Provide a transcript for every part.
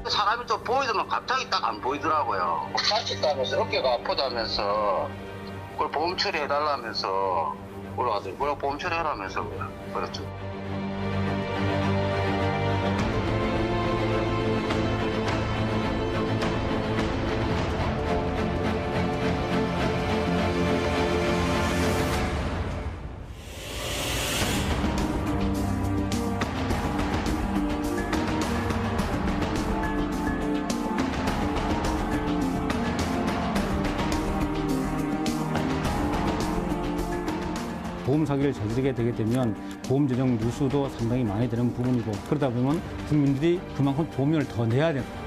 사람이 또 보이더만 갑자기 딱 안 보이더라고요. 다쳤다면서 어깨가 아프다면서 그걸 보험 처리해달라면서 올라가더니 그걸 보험 처리해라면서 그렇죠. 보험 사기를 저지르게 되게 되면 보험 재정 누수도 상당히 많이 되는 부분이고, 그러다 보면 국민들이 그만큼 보험료를 더 내야 됩니다.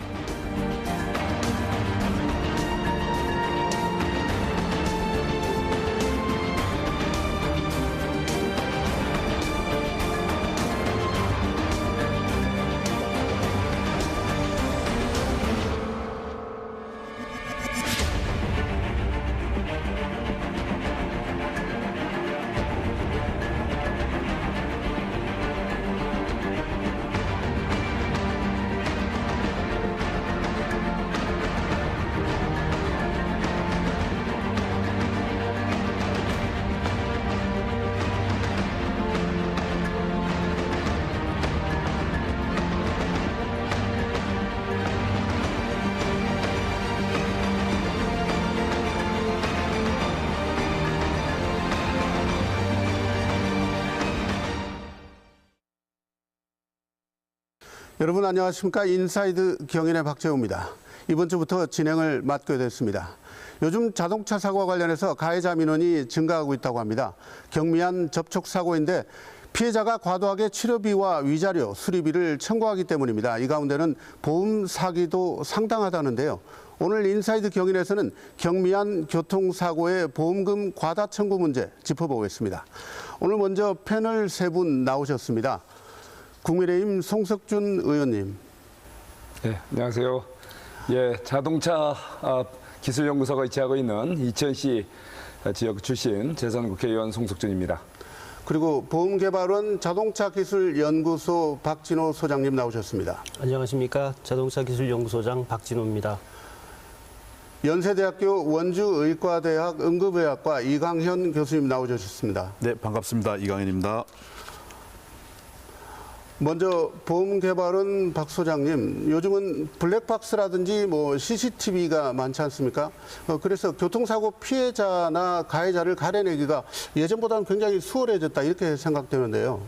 여러분 안녕하십니까. 인사이드 경인의 박재우입니다. 이번 주부터 진행을 맡게 됐습니다. 요즘 자동차 사고와 관련해서 가해자 민원이 증가하고 있다고 합니다. 경미한 접촉사고인데 피해자가 과도하게 치료비와 위자료, 수리비를 청구하기 때문입니다. 이 가운데는 보험 사기도 상당하다는데요. 오늘 인사이드 경인에서는 경미한 교통사고의 보험금 과다 청구 문제 짚어보겠습니다. 오늘 먼저 패널 세 분 나오셨습니다. 국민의힘 송석준 의원님. 네, 안녕하세요. 예, 자동차 기술연구소가 위치하고 있는 이천시 지역 출신 재선 국회의원 송석준입니다. 그리고 보험개발원 자동차기술연구소 박진호 소장님 나오셨습니다. 안녕하십니까. 자동차기술연구소장 박진호입니다. 연세대학교 원주의과대학 응급의학과 이강현 교수님 나오셨습니다. 네, 반갑습니다. 이강현입니다. 먼저 보험개발원 박 소장님, 요즘은 블랙박스라든지 CCTV가 많지 않습니까? 그래서 교통사고 피해자나 가해자를 가려내기가 예전보다는 굉장히 수월해졌다 이렇게 생각되는데요.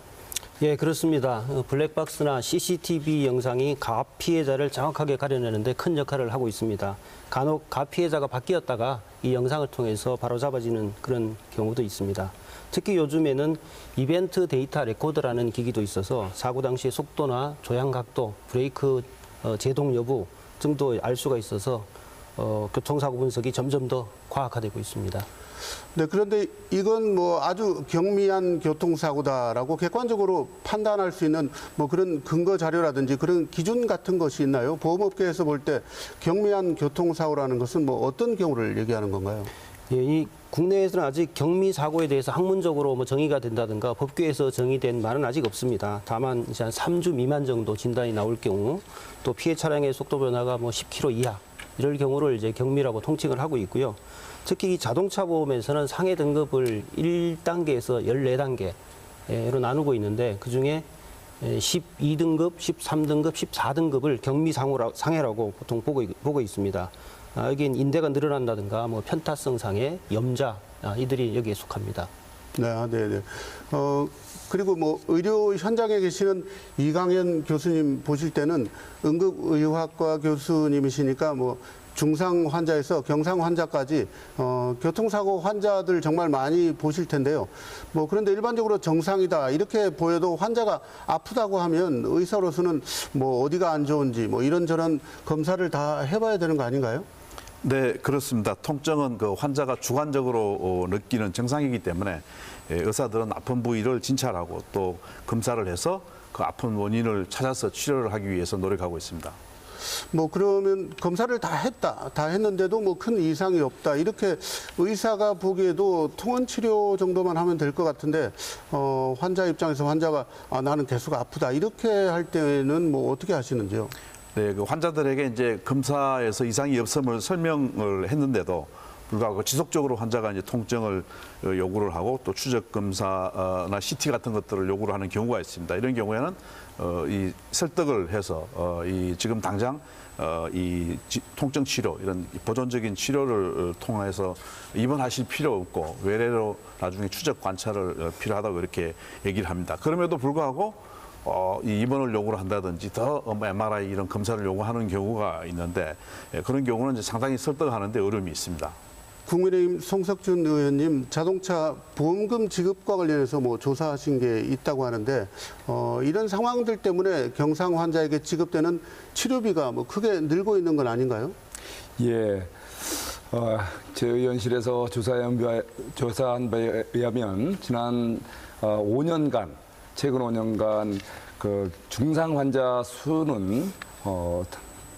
예, 그렇습니다. 블랙박스나 CCTV 영상이 가피해자를 정확하게 가려내는데 큰 역할을 하고 있습니다. 간혹 가피해자가 바뀌었다가 이 영상을 통해서 바로잡아지는 그런 경우도 있습니다. 특히 요즘에는 이벤트 데이터 레코더라는 기기도 있어서 사고 당시의 속도나 조향 각도, 브레이크 제동 여부 등도 알 수가 있어서 교통사고 분석이 점점 더 과학화되고 있습니다. 네, 그런데 이건 아주 경미한 교통사고다라고 객관적으로 판단할 수 있는 그런 근거 자료라든지 그런 기준 같은 것이 있나요? 보험업계에서 볼 때 경미한 교통사고라는 것은 어떤 경우를 얘기하는 건가요? 예, 이 국내에서는 아직 경미 사고에 대해서 학문적으로 정의가 된다든가 법규에서 정의된 말은 아직 없습니다. 다만 이제 한 3주 미만 정도 진단이 나올 경우, 또 피해 차량의 속도 변화가 10km 이하 이럴 경우를 이제 경미라고 통칭을 하고 있고요. 특히 이 자동차 보험에서는 상해 등급을 1단계에서 14단계로 나누고 있는데 그중에 12등급, 13등급, 14등급을 경미 상해라고 보통 보고 있습니다. 여긴 인대가 늘어난다든가 편타성 상해, 염자 이들이 여기에 속합니다. 네, 네. 그리고 의료 현장에 계시는 이강현 교수님 보실 때는 응급의학과 교수님이시니까 중상 환자에서 경상 환자까지 교통사고 환자들 정말 많이 보실 텐데요. 그런데 일반적으로 정상이다 이렇게 보여도 환자가 아프다고 하면 의사로서는 어디가 안 좋은지 이런저런 검사를 다 해봐야 되는 거 아닌가요? 네, 그렇습니다. 통증은 그 환자가 주관적으로 느끼는 증상이기 때문에 의사들은 아픈 부위를 진찰하고 또 검사를 해서 그 아픈 원인을 찾아서 치료를 하기 위해서 노력하고 있습니다. 그러면 검사를 다 했는데도 큰 이상이 없다. 이렇게 의사가 보기에도 통원 치료 정도만 하면 될 것 같은데, 환자 입장에서 환자가 나는 계속 아프다. 이렇게 할 때는 어떻게 하시는지요? 네, 그 환자들에게 이제 검사에서 이상이 없음을 설명을 했는데도 불구하고 지속적으로 환자가 이제 통증을 요구를 하고 또 추적 검사나 CT 같은 것들을 요구를 하는 경우가 있습니다. 이런 경우에는 이 설득을 해서 이 지금 당장 이 통증 치료 이런 보존적인 치료를 통해서 입원하실 필요 없고 외래로 나중에 추적 관찰을 필요하다고 이렇게 얘기를 합니다. 그럼에도 불구하고 이 입원을 요구를 한다든지 더 MRI 이런 검사를 요구하는 경우가 있는데 그런 경우는 이제 상당히 설득하는데 어려움이 있습니다. 국민의힘 송석준 의원님, 자동차 보험금 지급과 관련해서 뭐 조사하신 게 있다고 하는데 이런 상황들 때문에 경상 환자에게 지급되는 치료비가 뭐 크게 늘고 있는 건 아닌가요? 예. 제 의원실에서 조사한 바에 의하면 지난 5년간, 최근 5년간 그 중상 환자 수는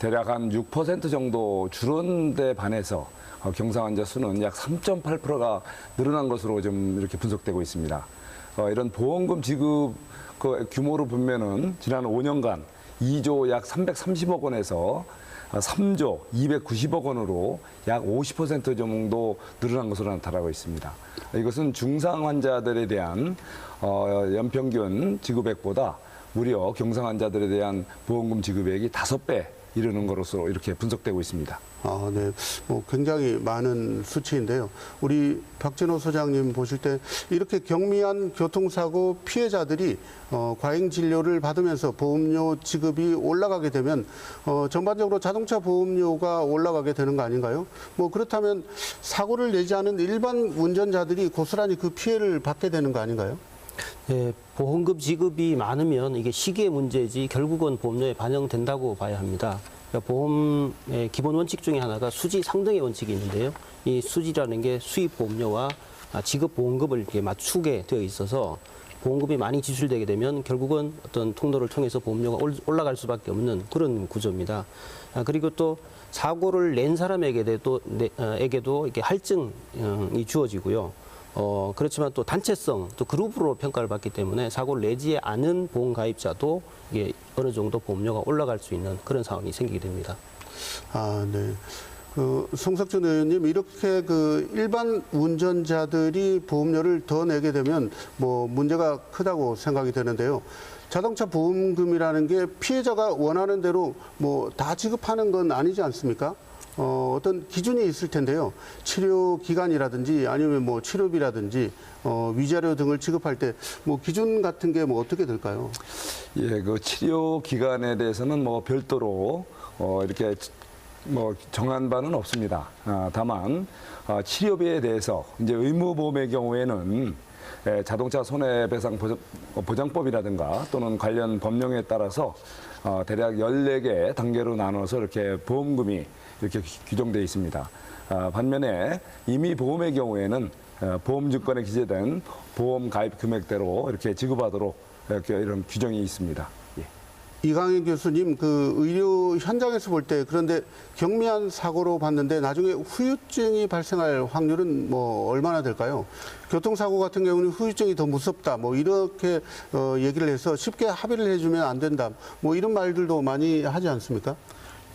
대략 한 6% 정도 줄은 데 반해서 경상 환자 수는 약 3.8%가 늘어난 것으로 좀 이렇게 분석되고 있습니다. 이런 보험금 지급 그 규모로 보면은 지난 5년간 2조 약 330억 원에서 3조 290억 원으로 약 50% 정도 늘어난 것으로 나타나고 있습니다. 이것은 중상 환자들에 대한 연평균 지급액보다 무려 경상 환자들에 대한 보험금 지급액이 5배 이르는 것으로 이렇게 분석되고 있습니다. 아, 네. 뭐 굉장히 많은 수치인데요. 우리 박진호 소장님 보실 때 이렇게 경미한 교통사고 피해자들이 과잉 진료를 받으면서 보험료 지급이 올라가게 되면 전반적으로 자동차 보험료가 올라가게 되는 거 아닌가요? 뭐 그렇다면 사고를 내지 않은 일반 운전자들이 고스란히 그 피해를 받게 되는 거 아닌가요? 예, 보험금 지급이 많으면 이게 시기의 문제지 결국은 보험료에 반영된다고 봐야 합니다. 그러니까 보험의 기본 원칙 중에 하나가 수지 상등의 원칙이 있는데요. 이 수지라는 게 수입 보험료와 지급 보험금을 이렇게 맞추게 되어 있어서 보험금이 많이 지출되게 되면 결국은 어떤 통로를 통해서 보험료가 올라갈 수밖에 없는 그런 구조입니다. 그리고 또 사고를 낸 사람에게도 이렇게 할증이 주어지고요. 그렇지만 또 단체성, 또 그룹으로 평가를 받기 때문에 사고를 내지 않은 보험 가입자도 이게 어느 정도 보험료가 올라갈 수 있는 그런 상황이 생기게 됩니다. 아, 네. 송석준 의원님, 이렇게 그 일반 운전자들이 보험료를 더 내게 되면 뭐 문제가 크다고 생각이 되는데요. 자동차 보험금이라는 게 피해자가 원하는 대로 뭐 다 지급하는 건 아니지 않습니까? 어떤 기준이 있을 텐데요. 치료 기간이라든지 아니면 뭐 치료비라든지 위자료 등을 지급할 때 뭐 기준 같은 게 뭐 어떻게 될까요? 예, 그 치료 기간에 대해서는 뭐 별도로 이렇게 뭐 정한 바는 없습니다. 다만 치료비에 대해서 이제 의무보험의 경우에는 자동차 손해배상 보장법이라든가 또는 관련 법령에 따라서 대략 14개 단계로 나눠서 이렇게 보험금이 이렇게 규정되어 있습니다. 반면에 임의 보험의 경우에는 보험증권에 기재된 보험 가입 금액대로 이렇게 지급하도록 이렇게 이런 규정이 있습니다. 예. 이강인 교수님, 그 의료 현장에서 볼 때 그런데 경미한 사고로 봤는데 나중에 후유증이 발생할 확률은 뭐 얼마나 될까요? 교통사고 같은 경우는 후유증이 더 무섭다, 뭐 이렇게 얘기를 해서 쉽게 합의를 해주면 안 된다, 뭐 이런 말들도 많이 하지 않습니까?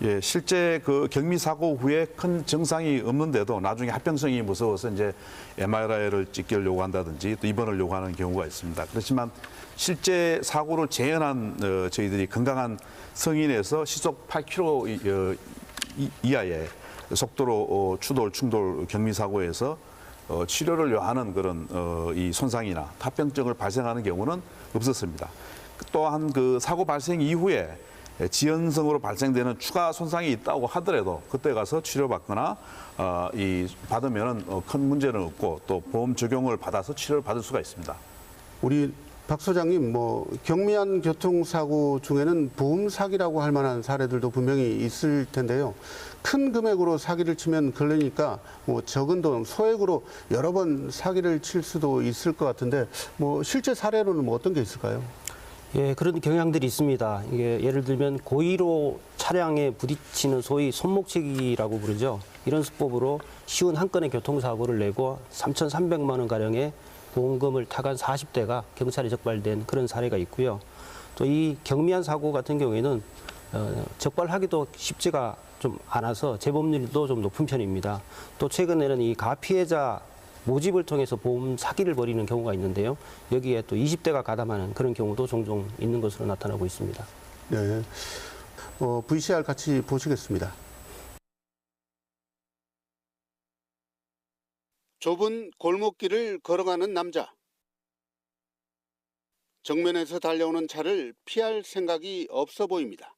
예, 실제 그 경미 사고 후에 큰 증상이 없는데도 나중에 합병증이 무서워서 이제 MRI를 찍기를 요구한다든지 또 입원을 요구하는 경우가 있습니다. 그렇지만 실제 사고를 재현한 저희들이 건강한 성인에서 시속 8km 이하의 속도로 추돌, 충돌 경미 사고에서 치료를 요하는 그런 이 손상이나 합병증을 발생하는 경우는 없었습니다. 또한 그 사고 발생 이후에 지연성으로 발생되는 추가 손상이 있다고 하더라도 그때 가서 치료받거나 받으면 큰 문제는 없고 또 보험 적용을 받아서 치료를 받을 수가 있습니다. 우리 박 소장님, 뭐 경미한 교통사고 중에는 보험 사기라고 할 만한 사례들도 분명히 있을 텐데요. 큰 금액으로 사기를 치면 걸리니까 뭐 적은 돈, 소액으로 여러 번 사기를 칠 수도 있을 것 같은데 뭐 실제 사례로는 뭐 어떤 게 있을까요? 예, 그런 경향들이 있습니다. 이게 예를 들면 고의로 차량에 부딪히는 소위 손목치기라고 부르죠. 이런 수법으로 쉬운 한 건의 교통사고를 내고 3,300만 원 가량의 보험금을 타간 40대가 경찰에 적발된 그런 사례가 있고요. 또 이 경미한 사고 같은 경우에는 적발하기도 쉽지가 좀 않아서 재범률도 좀 높은 편입니다. 또 최근에는 이 가피해자 모집을 통해서 보험 사기를 벌이는 경우가 있는데요. 여기에 또 20대가 가담하는 그런 경우도 종종 있는 것으로 나타나고 있습니다. 네. VCR 같이 보시겠습니다. 좁은 골목길을 걸어가는 남자. 정면에서 달려오는 차를 피할 생각이 없어 보입니다.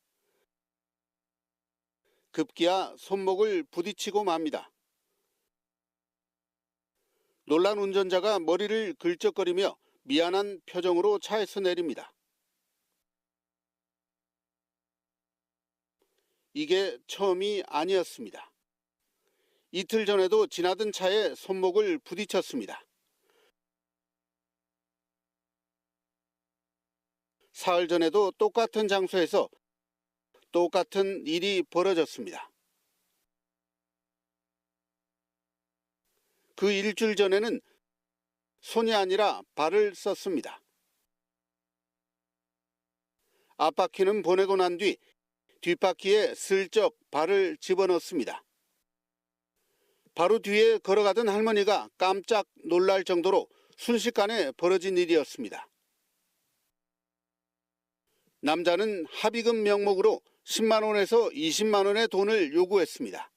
급기야 손목을 부딪히고 맙니다. 놀란 운전자가 머리를 긁적거리며 미안한 표정으로 차에서 내립니다. 이게 처음이 아니었습니다. 이틀 전에도 지나던 차에 손목을 부딪혔습니다. 사흘 전에도 똑같은 장소에서 똑같은 일이 벌어졌습니다. 그 일주일 전에는 손이 아니라 발을 썼습니다. 앞바퀴는 보내고 난 뒤 뒷바퀴에 슬쩍 발을 집어넣습니다. 바로 뒤에 걸어가던 할머니가 깜짝 놀랄 정도로 순식간에 벌어진 일이었습니다. 남자는 합의금 명목으로 10만 원에서 20만 원의 돈을 요구했습니다.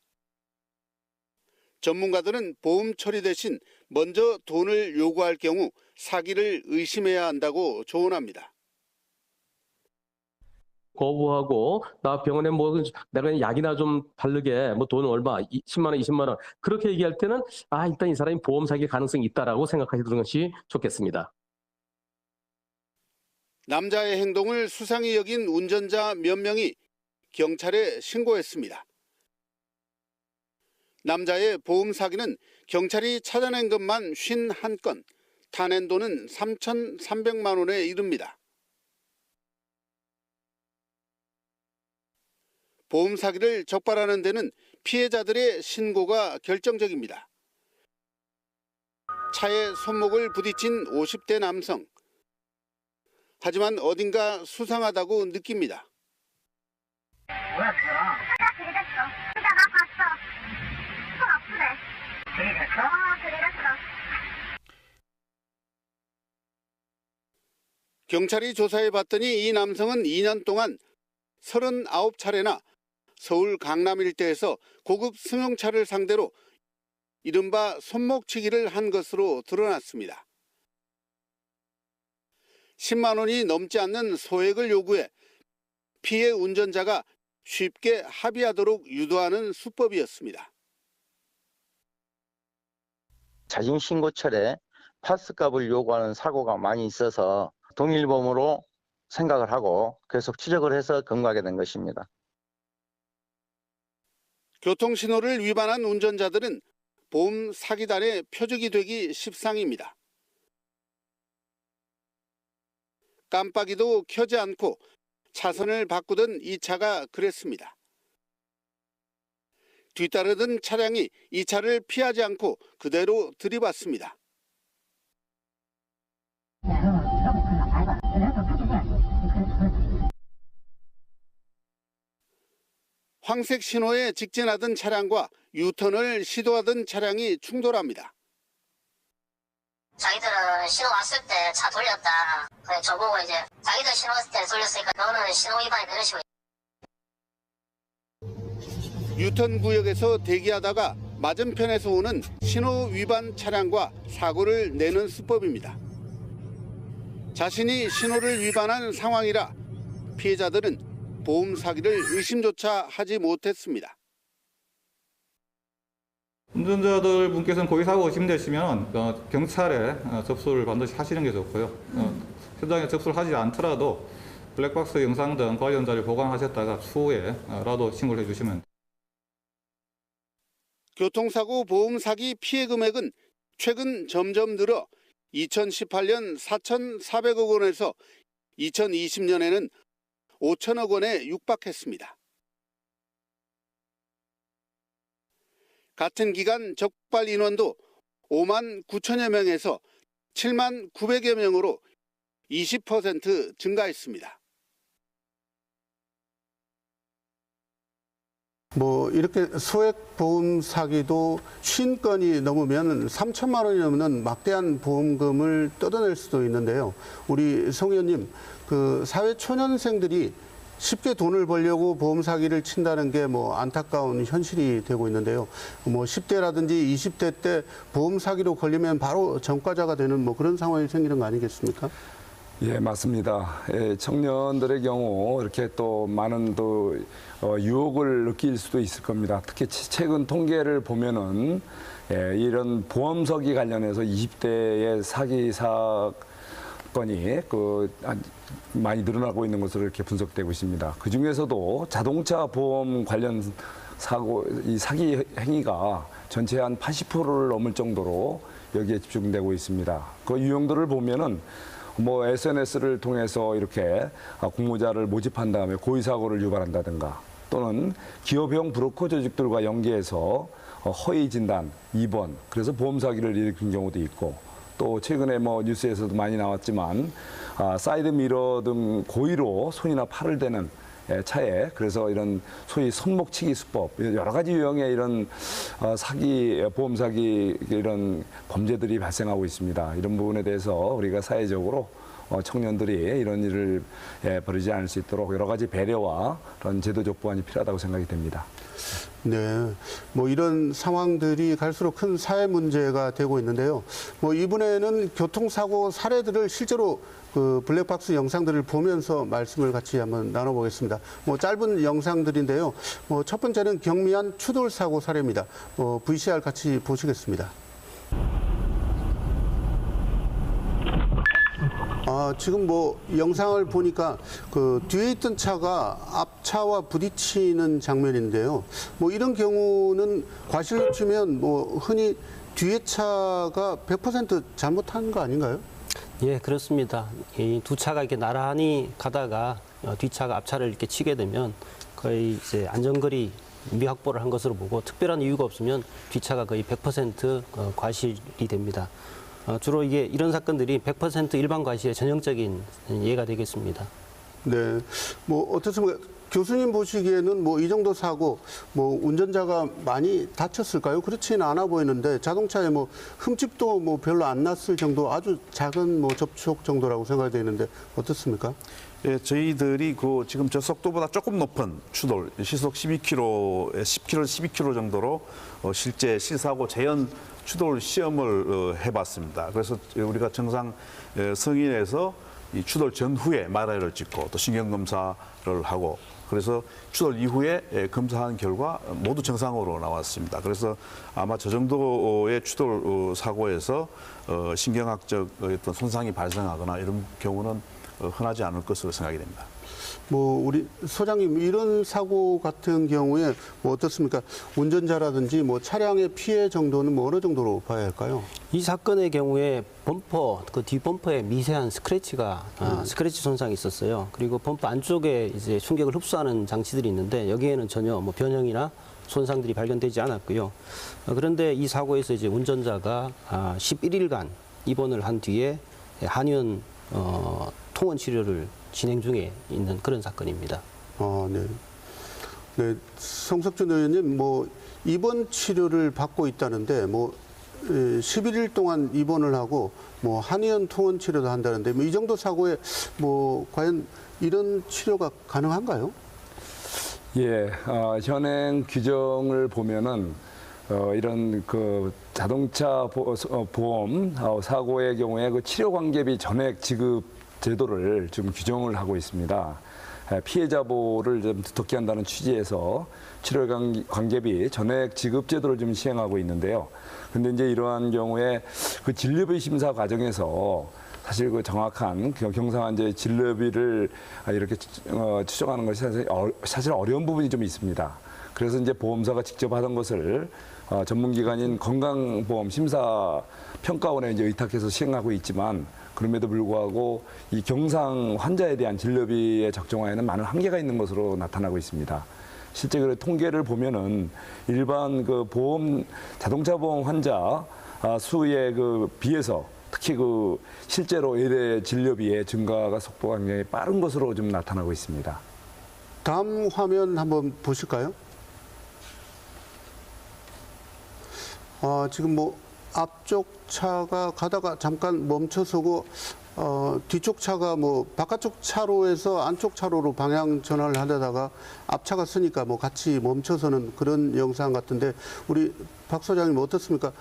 전문가들은 보험 처리 대신 먼저 돈을 요구할 경우 사기를 의심해야 한다고 조언합니다. 거부하고 나 병원에 뭐 내가 약이나 좀 바르게 뭐 돈 얼마 10만 원 20만 원 그렇게 얘기할 때는 일단 이 사람이 보험 사기 가능성이 있다라고 생각하시는 것이 좋겠습니다. 남자의 행동을 수상히 여긴 운전자 몇 명이 경찰에 신고했습니다. 남자의 보험 사기는 경찰이 찾아낸 것만 51건, 타낸 돈은 3,300만 원에 이릅니다. 보험 사기를 적발하는 데는 피해자들의 신고가 결정적입니다. 차에 손목을 부딪힌 50대 남성. 하지만 어딘가 수상하다고 느낍니다. 뭐야, 그거랑? 그랬어. 진짜 나 봤어. 손 아프네. 그랬어? 그랬어. 경찰이 조사해봤더니 이 남성은 2년 동안 39차례나 서울 강남 일대에서 고급 승용차를 상대로 이른바 손목치기를 한 것으로 드러났습니다. 10만 원이 넘지 않는 소액을 요구해 피해 운전자가 쉽게 합의하도록 유도하는 수법이었습니다. 자진 신고철에 파스값을 요구하는 사고가 많이 있어서 동일범으로 생각을 하고 계속 추적을 해서 검거하게 된 것입니다. 교통신호를 위반한 운전자들은 보험 사기단의 표적이 되기 십상입니다. 깜빡이도 켜지 않고 차선을 바꾸던 이 차가 그랬습니다. 뒤따르던 차량이 이 차를 피하지 않고 그대로 들이받습니다. 황색 신호에 직진하던 차량과 유턴을 시도하던 차량이 충돌합니다. 자기들은 신호 왔을 때 차 돌렸다. 그래 저보고 이제 자기들 신호 왔을 때 돌렸으니까 너는 신호 위반이 이런 식으로. 유턴 구역에서 대기하다가 맞은편에서 오는 신호 위반 차량과 사고를 내는 수법입니다. 자신이 신호를 위반한 상황이라 피해자들은 보험 사기를 의심조차 하지 못했습니다. 운전자들 분께서는 고의사고 의심되시면 경찰에 접수를 반드시 하시는 게 좋고요. 현장에 접수를 하지 않더라도 블랙박스 영상 등 관련 자료 보관하셨다가 추후에라도 신고를 해주시면. 교통사고 보험 사기 피해 금액은 최근 점점 늘어 2018년 4,400억 원에서 2020년에는 5천억 원에 육박했습니다. 같은 기간 적발 인원도 5만 9천여 명에서 7만 900여 명으로 20% 증가했습니다. 뭐 이렇게 소액 보험 사기도 50건이 넘으면 3천만 원이 넘는 막대한 보험금을 뜯어낼 수도 있는데요. 우리 송 의원님, 그 사회 초년생들이 쉽게 돈을 벌려고 보험 사기를 친다는 게 뭐 안타까운 현실이 되고 있는데요. 뭐 10대라든지 20대 때 보험 사기로 걸리면 바로 전과자가 되는 뭐 그런 상황이 생기는 거 아니겠습니까? 예, 맞습니다. 예, 청년들의 경우 이렇게 또 많은 또 유혹을 느낄 수도 있을 겁니다. 특히 최근 통계를 보면은 이런 보험 사기 관련해서 20대의 사기 사건이 많이 늘어나고 있는 것으로 이렇게 분석되고 있습니다. 그 중에서도 자동차 보험 관련 사고, 이 사기 행위가 전체 한 80%를 넘을 정도로 여기에 집중되고 있습니다. 그 유형들을 보면은 뭐 SNS를 통해서 이렇게 공모자를 모집한 다음에 고의 사고를 유발한다든가 또는 기업형 브로커 조직들과 연계해서 허위 진단, 입원, 그래서 보험 사기를 일으킨 경우도 있고 또 최근에 뭐 뉴스에서도 많이 나왔지만 사이드 미러 등 고의로 손이나 팔을 대는 차에 그래서 이런 소위 손목치기 수법 여러 가지 유형의 이런 사기 보험 사기 이런 범죄들이 발생하고 있습니다. 이런 부분에 대해서 우리가 사회적으로 청년들이 이런 일을 벌이지 않을 수 있도록 여러 가지 배려와 그런 제도적 보완이 필요하다고 생각이 됩니다. 네, 뭐 이런 상황들이 갈수록 큰 사회 문제가 되고 있는데요. 뭐 이번에는 교통사고 사례들을 실제로 그 블랙박스 영상들을 보면서 말씀을 같이 한번 나눠보겠습니다. 뭐 짧은 영상들인데요. 뭐 첫 번째는 경미한 추돌 사고 사례입니다. VCR 같이 보시겠습니다. 지금 뭐 영상을 보니까 그 뒤에 있던 차가 앞차와 부딪히는 장면인데요. 뭐 이런 경우는 과실로 치면 뭐 흔히 뒤에 차가 100% 잘못한 거 아닌가요? 예, 그렇습니다. 이 두 차가 이렇게 나란히 가다가 뒷차가 앞차를 이렇게 치게 되면 거의 이제 안전거리 미확보를 한 것으로 보고 특별한 이유가 없으면 뒷차가 거의 100% 과실이 됩니다. 주로 이런 사건들이 100% 일반 과실의 전형적인 예가 되겠습니다. 네, 뭐 어떻습니까? 교수님 보시기에는 뭐 이 정도 사고 뭐 운전자가 많이 다쳤을까요? 그렇지는 않아 보이는데 자동차에 뭐 흠집도 뭐 별로 안 났을 정도 아주 작은 뭐 접촉 정도라고 생각이 되는데 어떻습니까? 예, 저희들이 그 지금 저 속도보다 조금 높은 추돌 시속 12km, 10km, 12km 정도로 실제 실사고 재현 추돌 시험을 해봤습니다. 그래서 우리가 정상 승인해서 이 추돌 전후에 마라이를 찍고 또 신경 검사를 하고 그래서 추돌 이후에 검사한 결과 모두 정상으로 나왔습니다. 그래서 아마 저 정도의 추돌 사고에서 신경학적 어떤 손상이 발생하거나 이런 경우는 흔하지 않을 것으로 생각이 됩니다. 뭐 우리 소장님 이런 사고 같은 경우에 뭐 어떻습니까? 운전자라든지 뭐 차량의 피해 정도는 뭐 어느 정도로 봐야 할까요? 이 사건의 경우에 범퍼 그 뒷범퍼에 미세한 스크래치가 스크래치 손상이 있었어요. 그리고 범퍼 안쪽에 이제 충격을 흡수하는 장치들이 있는데 여기에는 전혀 뭐 변형이나 손상들이 발견되지 않았고요. 그런데 이 사고에서 이제 운전자가 11일간 입원을 한 뒤에 한의원 통원 치료를 진행 중에 있는 그런 사건입니다. 네. 네, 송석준 의원님, 뭐 입원 치료를 받고 있다는데 뭐 11일 동안 입원을 하고 뭐 한의원 통원 치료도 한다는데 뭐 이 정도 사고에 뭐 과연 이런 치료가 가능한가요? 예, 현행 규정을 보면은 이런 그 자동차 보험 사고의 경우에 그 치료 관계비 전액 지급 제도를 지금 규정을 하고 있습니다. 피해자 보호를 좀 두텁게 한다는 취지에서 치료 관계비 전액 지급 제도를 좀 시행하고 있는데요. 그런데 이제 이러한 경우에 그 진료비 심사 과정에서 사실 그 정확한 경사환자의 진료비를 이렇게 추정하는 것이 사실 어려운 부분이 좀 있습니다. 그래서 이제 보험사가 직접 하던 것을 전문기관인 건강보험 심사평가원에 이제 의탁해서 시행하고 있지만 그럼에도 불구하고 이 경상 환자에 대한 진료비의 적정화에는 많은 한계가 있는 것으로 나타나고 있습니다. 실제 그 통계를 보면은 일반 그 자동차 보험 환자 수에 그 비해서 특히 그 실제로 의뢰 진료비의 증가가 속도가 굉장히 빠른 것으로 좀 나타나고 있습니다. 다음 화면 한번 보실까요? 지금 뭐 앞쪽 차가 가다가 잠깐 멈춰서고 뒤쪽 차가 뭐 바깥쪽 차로에서 안쪽 차로로 방향 전환을 하려다가 앞차가 쓰니까 뭐 같이 멈춰서는 그런 영상 같은데 우리 박 소장님 어떻습니까?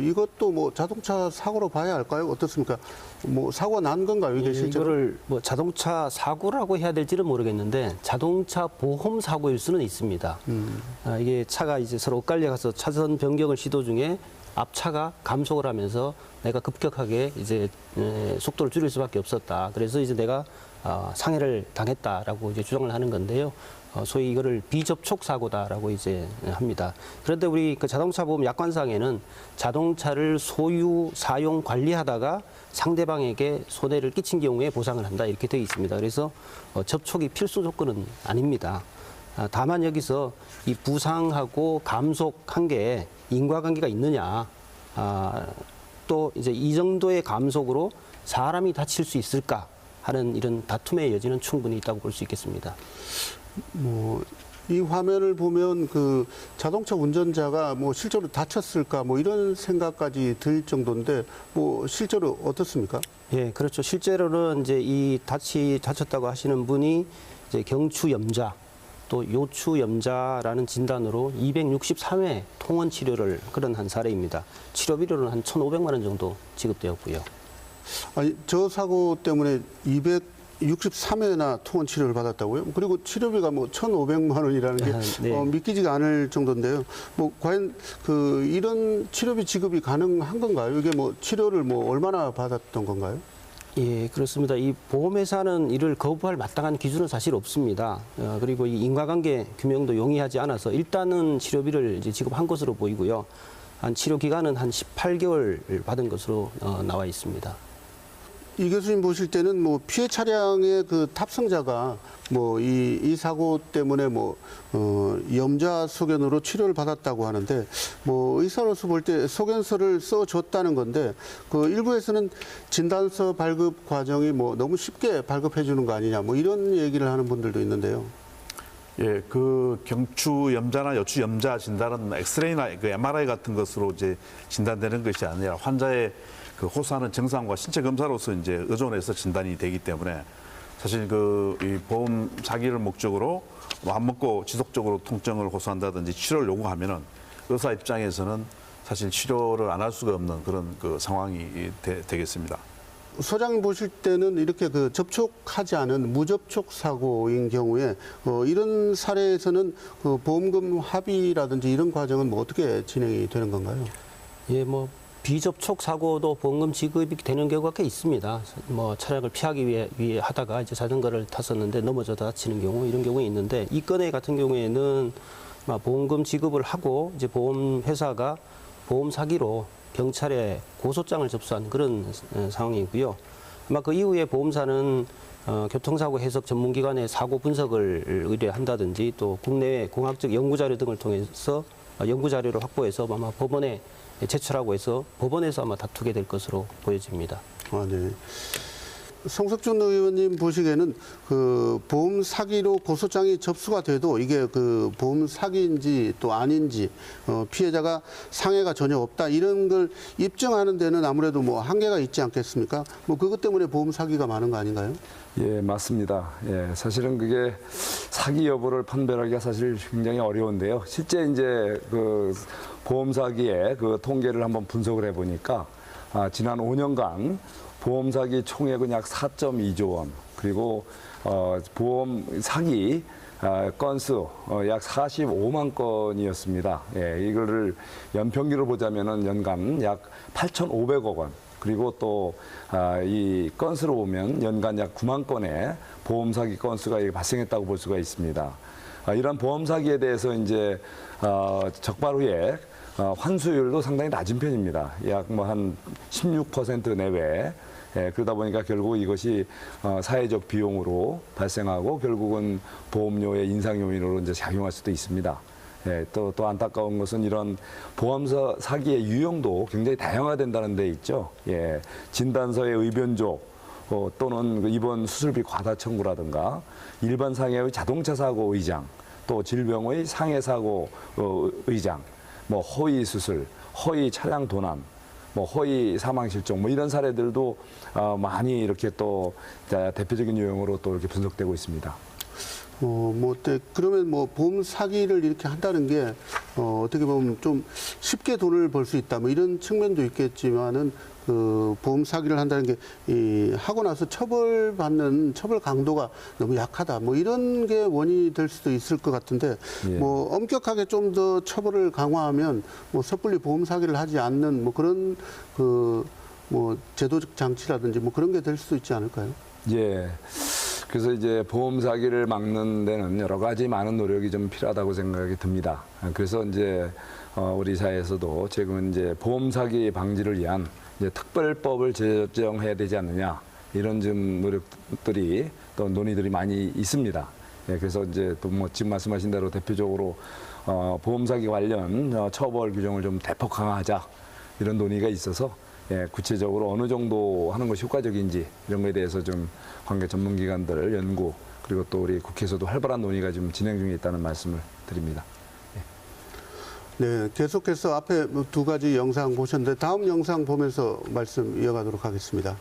이것도 뭐 자동차 사고로 봐야 할까요? 어떻습니까? 뭐 사고가 난 건가요? 이게 실제로? 이거를 뭐 자동차 사고라고 해야 될지는 모르겠는데 자동차 보험 사고일 수는 있습니다. 이게 차가 이제 서로 엇갈려 가서 차선 변경을 시도 중에 앞차가 감속을 하면서 내가 급격하게 이제 속도를 줄일 수밖에 없었다. 그래서 이제 내가 상해를 당했다라고 이제 주장을 하는 건데요. 소위 이거를 비접촉 사고다라고 이제 합니다. 그런데 우리 그 자동차 보험 약관상에는 자동차를 소유, 사용, 관리하다가 상대방에게 손해를 끼친 경우에 보상을 한다 이렇게 되어 있습니다. 그래서 접촉이 필수 조건은 아닙니다. 다만 여기서 이 부상하고 감속한 게 인과관계가 있느냐, 또 이제 이 정도의 감속으로 사람이 다칠 수 있을까 하는 이런 다툼의 여지는 충분히 있다고 볼 수 있겠습니다. 뭐 이 화면을 보면 그 자동차 운전자가 뭐 실제로 다쳤을까 뭐 이런 생각까지 들 정도인데 뭐 실제로 어떻습니까? 예, 그렇죠. 실제로는 이제 이 다쳤다고 하시는 분이 이제 경추염자 또 요추염자라는 진단으로 263회 통원 치료를 그런 한 사례입니다. 치료비로는 한 1,500만 원 정도 지급되었고요. 아니, 저 사고 때문에 263회나 통원 치료를 받았다고요? 그리고 치료비가 뭐 1,500만 원이라는 게 네. 믿기지가 않을 정도인데요. 뭐 과연 그 이런 치료비 지급이 가능한 건가요? 이게 뭐 치료를 뭐 얼마나 받았던 건가요? 예, 그렇습니다. 이 보험회사는 이를 거부할 마땅한 기준은 사실 없습니다. 그리고 이 인과관계 규명도 용이하지 않아서 일단은 치료비를 이제 지급한 것으로 보이고요. 한 치료 기간은 한 18개월 받은 것으로 나와 있습니다. 이 교수님 보실 때는 뭐 피해 차량의 그 탑승자가 뭐 이 사고 때문에 뭐 염좌 소견으로 치료를 받았다고 하는데 뭐 의사로서 볼 때 소견서를 써줬다는 건데 그 일부에서는 진단서 발급 과정이 뭐 너무 쉽게 발급해 주는 거 아니냐 뭐 이런 얘기를 하는 분들도 있는데요. 예, 그 경추 염자나 여추 염자 진단은 엑스레이나 그 MRI 같은 것으로 이제 진단되는 것이 아니라 환자의 그 호소하는 증상과 신체 검사로서 이제 의존해서 진단이 되기 때문에 사실 이 보험 사기를 목적으로 맘 먹고 지속적으로 통증을 호소한다든지 치료를 요구하면은 의사 입장에서는 사실 치료를 안 할 수가 없는 그런 그 상황이 되겠습니다. 소장님 보실 때는 이렇게 그 접촉하지 않은 무접촉 사고인 경우에 이런 사례에서는 그 보험금 합의라든지 이런 과정은 뭐 어떻게 진행이 되는 건가요? 예, 뭐 비접촉 사고도 보험금 지급이 되는 경우가 꽤 있습니다. 뭐 차량을 피하기 위해 하다가 이제 자전거를 탔었는데 넘어져 다치는 경우 이런 경우가 있는데 이 건의 같은 경우에는 보험금 지급을 하고 이제 보험회사가 보험 사기로 경찰에 고소장을 접수한 그런 상황이고요. 아마 그 이후에 보험사는 교통사고 해석 전문기관에 사고 분석을 의뢰한다든지 또 국내외 공학적 연구자료 등을 통해서 연구자료를 확보해서 아마 법원에 제출하고 해서 법원에서 아마 다투게 될 것으로 보여집니다. 아, 네. 성석준 의원님 보시기에는 그 보험 사기로 고소장이 접수가 돼도 이게 그 보험 사기인지 또 아닌지 피해자가 상해가 전혀 없다 이런 걸 입증하는 데는 아무래도 뭐 한계가 있지 않겠습니까? 뭐 그것 때문에 보험 사기가 많은 거 아닌가요? 예, 맞습니다. 예, 사실은 그게 사기 여부를 판별하기가 사실 굉장히 어려운데요. 실제 이제 그 보험 사기의 그 통계를 한번 분석을 해보니까 지난 5년간 보험 사기 총액은 약 4.2조 원, 그리고 보험 사기 건수 약 45만 건이었습니다. 예, 이거를 연평균으로 보자면은 연간 약 8,500억 원. 그리고 또 이 건수로 보면 연간 약 9만 건의 보험 사기 건수가 발생했다고 볼 수가 있습니다. 이런 보험 사기에 대해서 이제 적발 후에 환수율도 상당히 낮은 편입니다. 약 뭐 한 16% 내외. 예, 그러다 보니까 결국 이것이 사회적 비용으로 발생하고 결국은 보험료의 인상 요인으로 이제 작용할 수도 있습니다. 예, 또 안타까운 것은 이런 보험사 사기의 유형도 굉장히 다양화된다는 데 있죠. 예, 진단서의 의변조 또는 그 입원 수술비 과다 청구라든가 일반 상해의 자동차 사고 의장 또 질병의 상해 사고 의장 뭐 허위 수술, 허위 차량 도난, 뭐 허위 사망 실종 뭐 이런 사례들도 많이 이렇게 또 대표적인 유형으로 또 이렇게 분석되고 있습니다. 그러면 뭐 보험 사기를 이렇게 한다는 게 어떻게 보면 좀 쉽게 돈을 벌 수 있다 뭐 이런 측면도 있겠지만은 그 보험 사기를 한다는 게 하고 나서 처벌받는 처벌 강도가 너무 약하다 뭐 이런 게 원인이 될 수도 있을 것 같은데 예. 뭐 엄격하게 좀 더 처벌을 강화하면 뭐 섣불리 보험 사기를 하지 않는 뭐 그런 그 뭐 제도적 장치라든지 뭐 그런 게 될 수도 있지 않을까요? 예. 그래서 이제 보험 사기를 막는 데는 여러 가지 많은 노력이 좀 필요하다고 생각이 듭니다. 그래서 이제 우리 사회에서도 지금 이제 보험 사기 방지를 위한 이제 특별법을 제정해야 되지 않느냐 이런 좀 노력들이 또 논의들이 많이 있습니다. 예, 그래서 이제 또 뭐 지금 말씀하신 대로 대표적으로 보험 사기 관련 처벌 규정을 좀 대폭 강화하자 이런 논의가 있어서 예, 구체적으로 어느 정도 하는 것이 효과적인지 이런 거에 대해서 좀 관계 전문기관들 연구 그리고 또 우리 국회에서도 활발한 논의가 좀 진행 중에 있다는 말씀을 드립니다. 네, 계속해서 앞에 두 가지 영상 보셨는데 다음 영상 보면서 말씀 이어가도록 하겠습니다.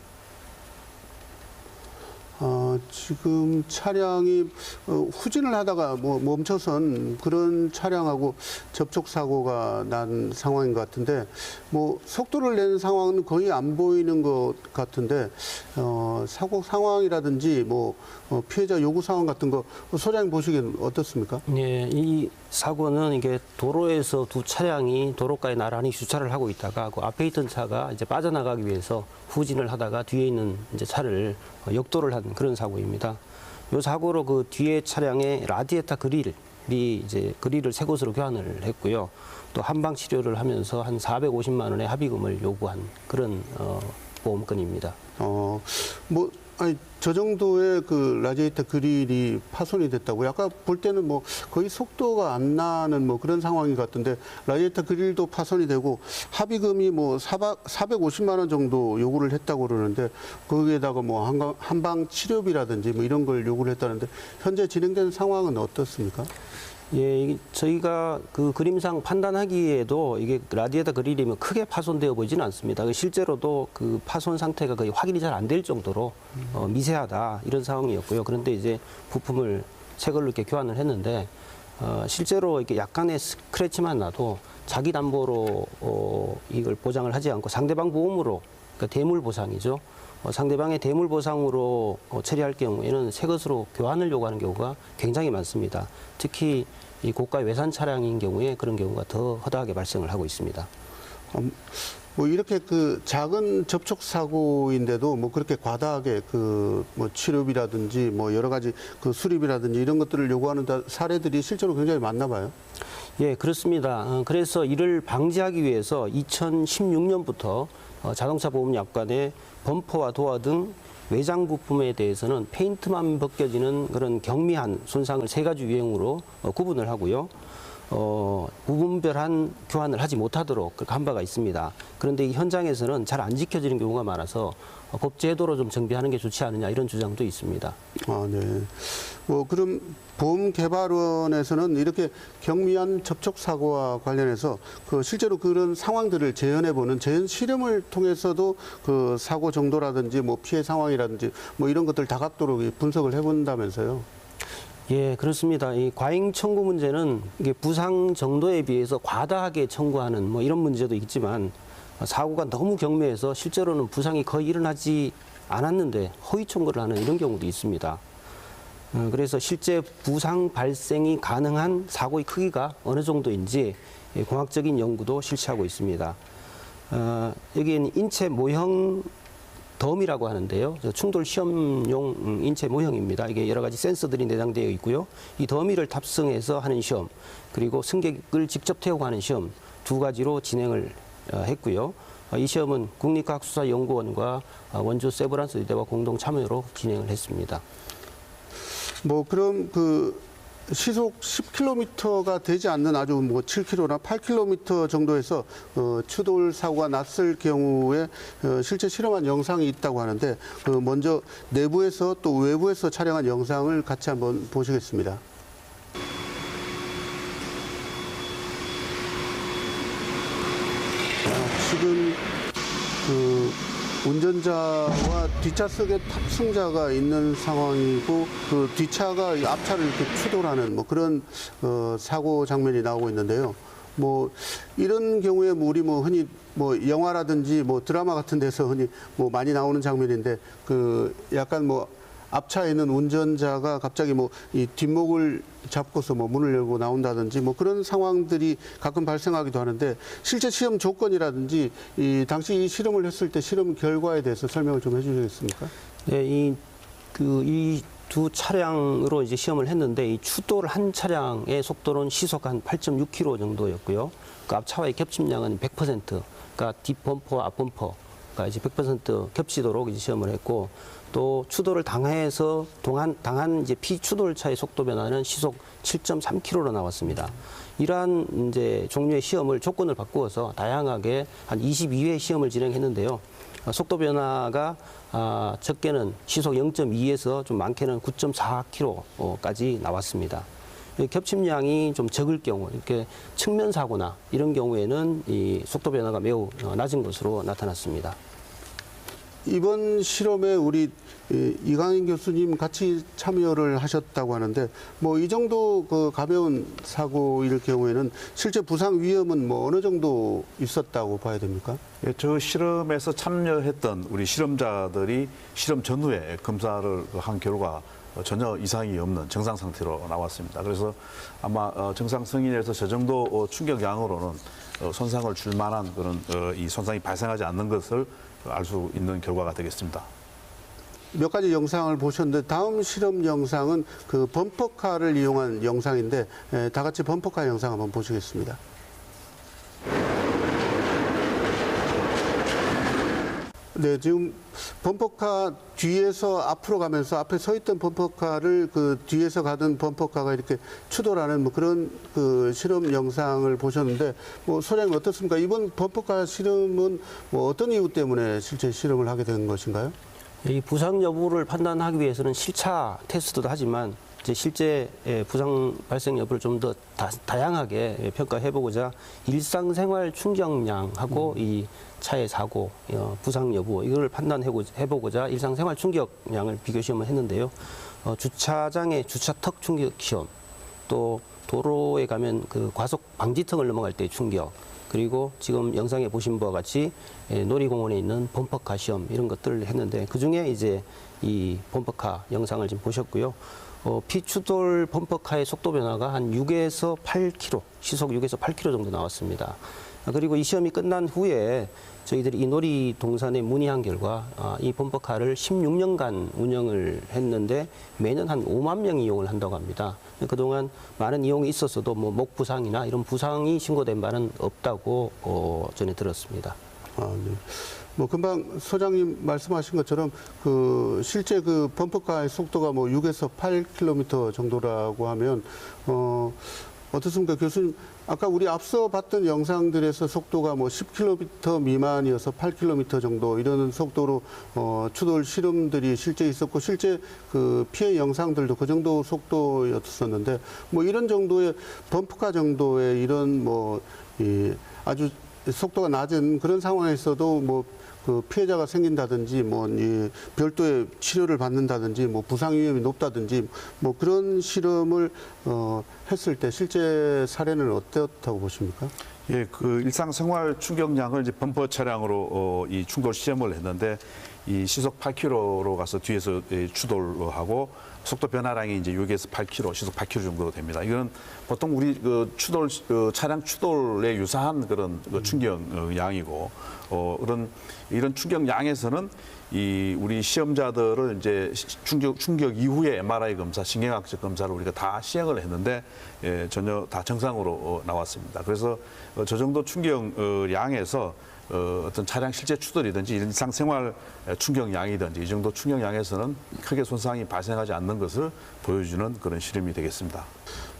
지금 차량이 후진을 하다가 뭐 멈춰선 그런 차량하고 접촉 사고가 난 상황인 것 같은데 뭐 속도를 내는 상황은 거의 안 보이는 것 같은데 사고 상황이라든지 뭐 피해자 요구 상황 같은 거 소장님 보시기엔 어떻습니까? 네, 이 사고는 이게 도로에서 두 차량이 도로가에 나란히 주차를 하고 있다가 그 앞에 있던 차가 이제 빠져나가기 위해서 후진을 하다가 뒤에 있는 이제 차를 역도를 한 그런 사고입니다. 이 사고로 그 뒤에 차량의 라디에이터 그릴이 이제 그릴을 새 것으로 교환을 했고요. 또 한방 치료를 하면서 한 450만 원의 합의금을 요구한 그런 보험건입니다. 아니 저 정도의 그 라디에이터 그릴이 파손이 됐다고요? 아까 볼 때는 뭐 거의 속도가 안 나는 뭐 그런 상황인 것 같은데 라디에이터 그릴도 파손이 되고 합의금이 뭐 450만 원 정도 요구를 했다고 그러는데 거기에다가 뭐 한방 치료비라든지 뭐 이런 걸 요구를 했다는데 현재 진행되는 상황은 어떻습니까? 예, 저희가 그 그림상 판단하기에도 이게 라디에이터 그릴이면 크게 파손되어 보이지는 않습니다. 실제로도 그 파손 상태가 거의 확인이 잘 안 될 정도로 미세하다 이런 상황이었고요. 그런데 이제 부품을 새 걸로 이렇게 교환을 했는데 실제로 이렇게 약간의 스크래치만 나도 자기 담보로 이걸 보장을 하지 않고 상대방 보험으로 그러니까 대물 보상이죠. 상대방의 대물 보상으로 처리할 경우에는 새 것으로 교환을 요구하는 경우가 굉장히 많습니다. 특히 이 고가 외산 차량인 경우에 그런 경우가 더 허다하게 발생을 하고 있습니다. 뭐 이렇게 그 작은 접촉 사고인데도 뭐 그렇게 과다하게 그 뭐 치료비라든지 뭐 여러 가지 그 수리비라든지 이런 것들을 요구하는 사례들이 실제로 굉장히 많나 봐요. 예, 그렇습니다. 그래서 이를 방지하기 위해서 2016년부터 자동차 보험약관에 범퍼와 도어 등 외장 부품에 대해서는 페인트만 벗겨지는 그런 경미한 손상을 세 가지 유형으로 구분을 하고요. 부분별한 교환을 하지 못하도록 그렇게 한 바가 있습니다. 그런데 이 현장에서는 잘 안 지켜지는 경우가 많아서 법제도로 좀 정비하는 게 좋지 않느냐 이런 주장도 있습니다. 네. 뭐 그럼 보험개발원에서는 이렇게 경미한 접촉 사고와 관련해서 그 실제로 그런 상황들을 재현해보는 재현 실험을 통해서도 그 사고 정도라든지 뭐 피해 상황이라든지 뭐 이런 것들 다각도로 분석을 해본다면서요? 예, 그렇습니다. 이 과잉 청구 문제는 이게 부상 정도에 비해서 과다하게 청구하는 뭐 이런 문제도 있지만 사고가 너무 경미해서 실제로는 부상이 거의 일어나지 않았는데 허위 청구를 하는 이런 경우도 있습니다. 그래서 실제 부상 발생이 가능한 사고의 크기가 어느 정도인지 공학적인 연구도 실시하고 있습니다. 여기는 인체 모형 덤이라고 하는데요. 충돌 시험용 인체 모형입니다. 이게 여러 가지 센서들이 내장되어 있고요. 이 더미를 탑승해서 하는 시험, 그리고 승객을 직접 태우고 하는 시험 두 가지로 진행을 했고요. 이 시험은 국립과학수사연구원과 원주 세브란스 의대와 공동 참여로 진행을 했습니다. 뭐 그럼 그 시속 10km가 되지 않는 아주 뭐 7km나 8km 정도에서 추돌 사고가 났을 경우에 실제 실험한 영상이 있다고 하는데 먼저 내부에서 또 외부에서 촬영한 영상을 같이 한번 보시겠습니다. 지금 그 운전자와 뒷좌석에 탑승자가 있는 상황이고 그 뒷차가 앞차를 이렇게 추돌하는 뭐 그런 사고 장면이 나오고 있는데요. 뭐 이런 경우에 뭐 우리 뭐 흔히 뭐 영화라든지 뭐 드라마 같은 데서 흔히 뭐 많이 나오는 장면인데 그 약간 뭐 앞차에 있는 운전자가 갑자기 뭐 이 뒷목을 잡고서 뭐 문을 열고 나온다든지 뭐 그런 상황들이 가끔 발생하기도 하는데 실제 시험 조건이라든지 이 당시 이 실험을 했을 때 실험 결과에 대해서 설명을 좀 해주시겠습니까? 네, 이 두 차량으로 이제 시험을 했는데 이 추돌 한 차량의 속도는 시속 한 8.6km 정도였고요. 그 앞차와의 겹침량은 100%, 그러니까 뒷 범퍼와 앞 범퍼가 이제 100% 겹치도록 이제 시험을 했고 또 추돌을 당해서 당한 이제 피추돌차의 속도 변화는 시속 7.3km로 나왔습니다. 이러한 이제 종류의 시험을 조건을 바꾸어서 다양하게 한 22회 시험을 진행했는데요. 속도 변화가 적게는 시속 0.2에서 좀 많게는 9.4km까지 나왔습니다. 겹침량이 좀 적을 경우, 이렇게 측면 사고나 이런 경우에는 이 속도 변화가 매우 낮은 것으로 나타났습니다. 이번 실험에 우리 이강인 교수님 같이 참여를 하셨다고 하는데 뭐 이 정도 그 가벼운 사고일 경우에는 실제 부상 위험은 뭐 어느 정도 있었다고 봐야 됩니까? 예, 저 실험에서 참여했던 우리 실험자들이 실험 전후에 검사를 한 결과 전혀 이상이 없는 정상 상태로 나왔습니다. 그래서 아마 정상 승인에서 저 정도 충격량으로는 손상을 줄 만한 그런 이 손상이 발생하지 않는 것을 알 수 있는 결과가 되겠습니다. 몇 가지 영상을 보셨는데 다음 실험 영상은 그 범퍼카를 이용한 영상인데 다 같이 범퍼카 영상 한번 보시겠습니다. 네, 지금 범퍼카 뒤에서 앞으로 가면서 앞에 서 있던 범퍼카를 그 뒤에서 가던 범퍼카가 이렇게 추돌하는 뭐 그런 그 실험 영상을 보셨는데 뭐 소장님 어떻습니까? 이번 범퍼카 실험은 뭐 어떤 이유 때문에 실제 실험을 하게 된 것인가요? 이 부상 여부를 판단하기 위해서는 실차 테스트도 하지만 이제 실제 부상 발생 여부를 좀 더 다양하게 평가해보고자 일상생활 충격량하고 이 차의 사고, 부상 여부 이걸 판단해보고자 일상생활 충격량을 비교 시험을 했는데요. 주차장의 주차턱 충격 시험, 또 도로에 가면 그 과속 방지턱을 넘어갈 때의 충격, 그리고 지금 영상에 보신 바와 같이 놀이공원에 있는 범퍼카 시험 이런 것들을 했는데 그중에 이제 이 범퍼카 영상을 지금 보셨고요. 피추돌 범퍼카의 속도 변화가 한 6에서 8km, 시속 6에서 8km 정도 나왔습니다. 그리고 이 시험이 끝난 후에 저희들이 이 놀이동산에 문의한 결과 이 범퍼카를 16년간 운영을 했는데 매년 한 5만 명이 이용을 한다고 합니다. 그동안 많은 이용이 있었어도 뭐 목 부상이나 이런 부상이 신고된 바는 없다고 전해 들었습니다. 네. 뭐 금방 소장님 말씀하신 것처럼 그 실제 그 범퍼카의 속도가 뭐 6에서 8km 정도라고 하면 어떻습니까, 교수님? 아까 우리 앞서 봤던 영상들에서 속도가 뭐 10km 미만이어서 8km 정도 이런 속도로 추돌 실험들이 실제 있었고 실제 그 피해 영상들도 그 정도 속도였었는데 뭐 이런 정도의 범퍼카 정도의 이런 뭐 아주 속도가 낮은 그런 상황에서도 뭐 그 피해자가 생긴다든지 뭐 이 별도의 치료를 받는다든지 뭐 부상 위험이 높다든지 뭐 그런 실험을 했을 때 실제 사례는 어떻다고 보십니까? 예, 그 일상생활 충격량을 이제 범퍼 차량으로 이 충돌 시험을 했는데 이 시속 8km로 가서 뒤에서 추돌하고 속도 변화량이 이제 6에서 8km, 시속 8km 정도 됩니다. 이건 보통 우리 그 추돌 차량 추돌에 유사한 그런 충격량이고 이런 충격량에서는 이 우리 시험자들을 이제 충격 이후에 MRI 검사, 신경학적 검사를 우리가 다 시행을 했는데 전혀 다 정상으로 나왔습니다. 그래서 저 정도 충격량에서 어떤 차량 실제 추돌이든지 일상생활 충격량이든지 이 정도 충격량에서는 크게 손상이 발생하지 않는 것을 보여주는 그런 실험이 되겠습니다.